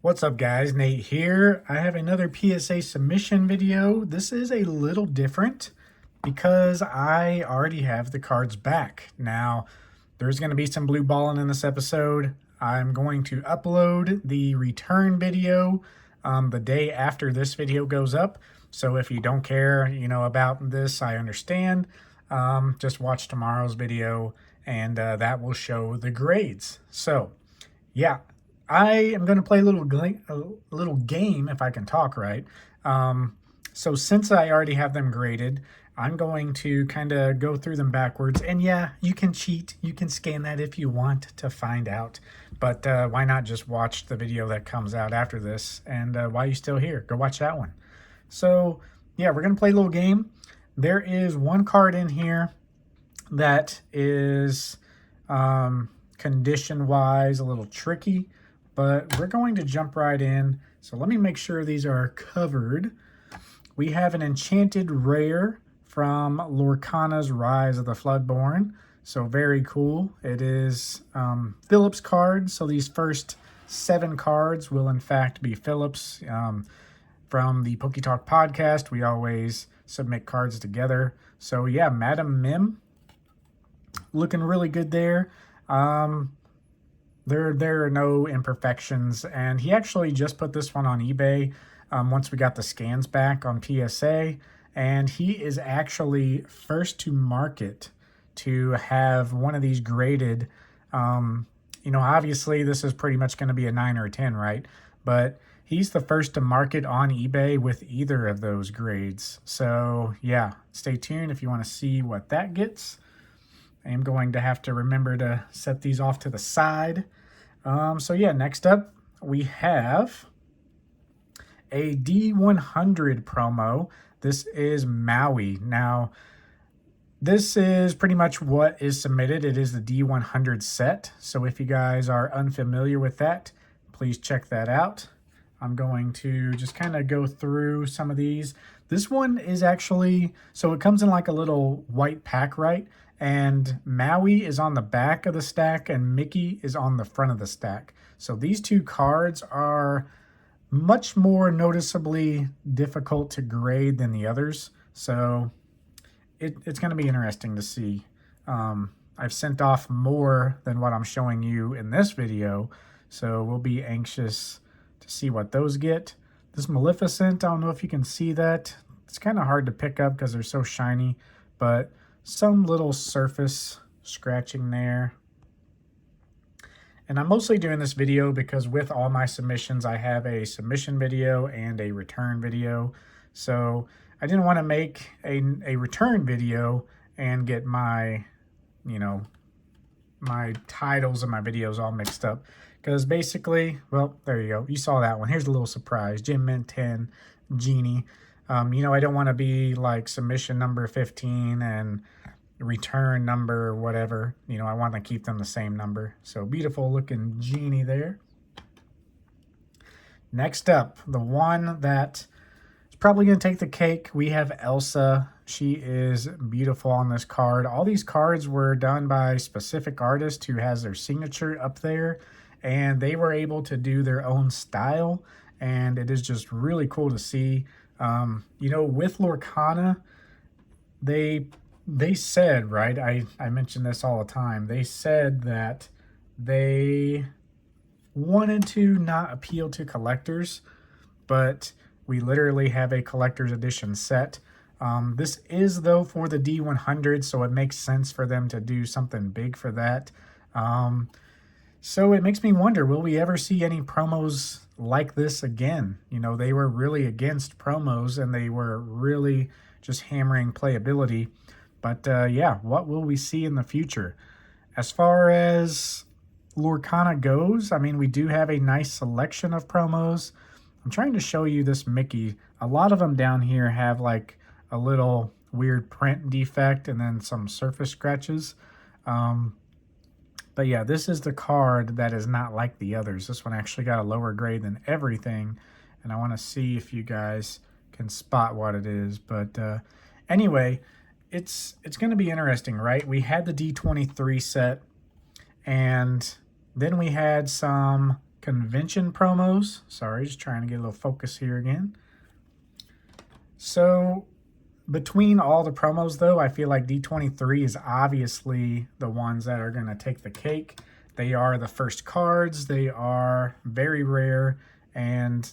What's up guys, Nate here. I have another PSA submission video. This is a little different because I already have the cards back. Now, there's going to be some blue balling in this episode. I'm going to upload the return video the day after this video goes up. So if you don't care, about this, I understand. Just watch tomorrow's video and that will show the grades. So, yeah. I am going to play a little game, if I can talk right. So since I already have them graded, I'm going to kind of go through them backwards. And yeah, you can cheat. You can scan that if you want to find out. But why not just watch the video that comes out after this? And while you're still here, go watch that one. So yeah, we're going to play a little game. There is one card in here that is condition-wise a little tricky. But we're going to jump right in. So let me make sure these are covered. We have an enchanted rare from Lorcana's Rise of the Floodborn. So very cool. It is Phillips cards. So these first 7 cards will in fact be Phillips. From the PokeTalk podcast, we always submit cards together. So yeah, Madam Mim. Looking really good there. There are no imperfections, and he actually just put this one on eBay once we got the scans back on PSA, and he is actually first to market to have one of these graded. Obviously this is pretty much going to be a 9 or a 10, right? But he's the first to market on eBay with either of those grades. So yeah, stay tuned if you want to see what that gets. I am going to have to remember to set these off to the side. So yeah, next up we have a D100 promo. This is Maui. Now, this is pretty much what is submitted. It is the D100 set. So if you guys are unfamiliar with that, please check that out. I'm going to just kind of go through some of these. This one is actually, so it comes in like a little white pack, right? And Maui is on the back of the stack and Mickey is on the front of the stack. So these two cards are much more noticeably difficult to grade than the others. So it's going to be interesting to see. I've sent off more than what I'm showing you in this video. So we'll be anxious to see what those get. This Maleficent, I don't know if you can see that. It's kind of hard to pick up because they're so shiny, but some little surface scratching there. And I'm mostly doing this video because with all my submissions, I have a submission video and a return video. So I didn't want to make a return video and get my, my titles of my videos all mixed up. Because basically, well, there you go. You saw that one. Here's a little surprise. Gem Mint 10, Genie. I don't want to be like submission number 15 and return number whatever. I want to keep them the same number. So beautiful looking Genie there. Next up, the one that is probably going to take the cake. We have Elsa. She is beautiful on this card. All these cards were done by specific artists who has their signature up there. And they were able to do their own style. And it is just really cool to see. With Lorcana, they said, right, I mention this all the time, they said that they wanted to not appeal to collectors, but we literally have a collector's edition set. This is, though, for the D100, so it makes sense for them to do something big for that. So it makes me wonder, will we ever see any promos like this again? They were really against promos and they were really just hammering playability. But yeah, what will we see in the future? As far as Lorcana goes, we do have a nice selection of promos. I'm trying to show you this Mickey. A lot of them down here have like a little weird print defect and then some surface scratches. But yeah, this is the card that is not like the others. This one actually got a lower grade than everything. And I want to see if you guys can spot what it is. But anyway, it's going to be interesting, right? We had the D23 set. And then we had some convention promos. Sorry, just trying to get a little focus here again. So between all the promos, though, I feel like D23 is obviously the ones that are going to take the cake. They are the first cards. They are very rare, and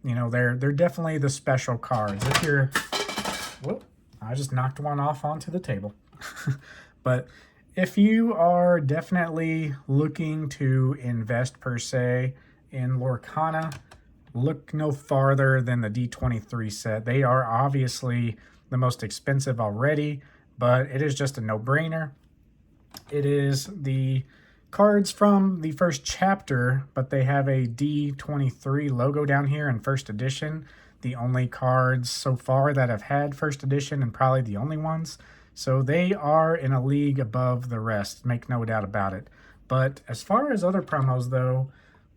you know they're definitely the special cards. If you're, whoop, I just knocked one off onto the table. But if you are definitely looking to invest per se in Lorcana, look no farther than the D23 set. They are obviously the most expensive already, but it is just a no-brainer. It is the cards from the first chapter, but they have a D23 logo down here in first edition. The only cards so far that have had first edition, and probably the only ones. So they are in a league above the rest, make no doubt about it. But as far as other promos, though,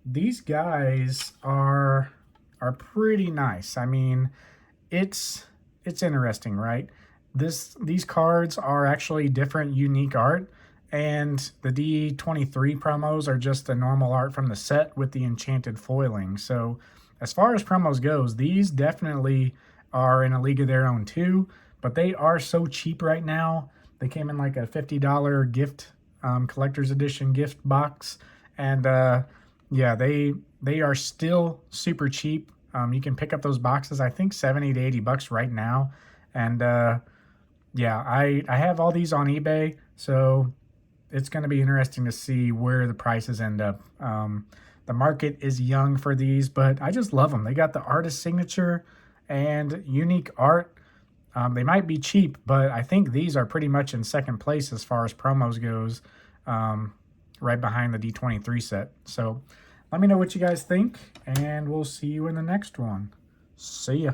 these guys are pretty nice. I mean, it's interesting, right? These cards are actually different, unique art, and the D23 promos are just the normal art from the set with the enchanted foiling. So as far as promos goes, these definitely are in a league of their own too, but they are so cheap right now. They came in like a $50 gift, collector's edition gift box, and yeah, they are still super cheap. You can pick up those boxes, I think 70 to 80 bucks right now. And yeah, I have all these on eBay, so it's going to be interesting to see where the prices end up. The market is young for these, but I just love them. They got the artist signature and unique art. They might be cheap, but I think these are pretty much in second place as far as promos goes, right behind the D23 set. So let me know what you guys think, and we'll see you in the next one. See ya.